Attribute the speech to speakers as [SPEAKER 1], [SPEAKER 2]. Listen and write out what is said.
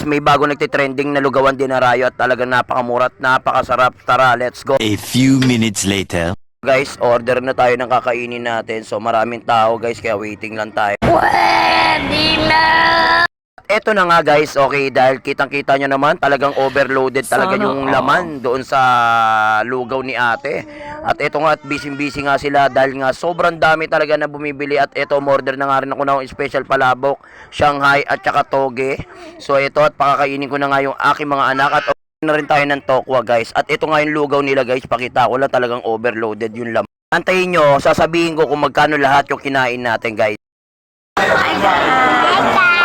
[SPEAKER 1] may bago nagtitrending na lugawan dinarayo at talagang napakamura at napakasarap. Tara, let's go.
[SPEAKER 2] A few minutes later.
[SPEAKER 1] Guys, order na tayo ng kakainin natin. So maraming tao guys, kaya waiting lang tayo. Eto na nga guys, okay, dahil kitang-kita nyo naman, talagang overloaded talaga yung laman doon sa lugaw ni ate. At eto nga, at busy-busy nga sila dahil nga sobrang dami talaga na bumibili. At eto, order na nga rin ako ng special palabok, Shanghai at saka toge. So eto, at pakakainin ko na nga yung aking mga anak at na rin tayo ng tokwa guys. At ito nga yung lugaw nila guys, pakita ko lang, talagang overloaded yung laman. Antayin nyo, sasabihin ko kung magkano lahat yung kinain natin guys.
[SPEAKER 3] Hi guys!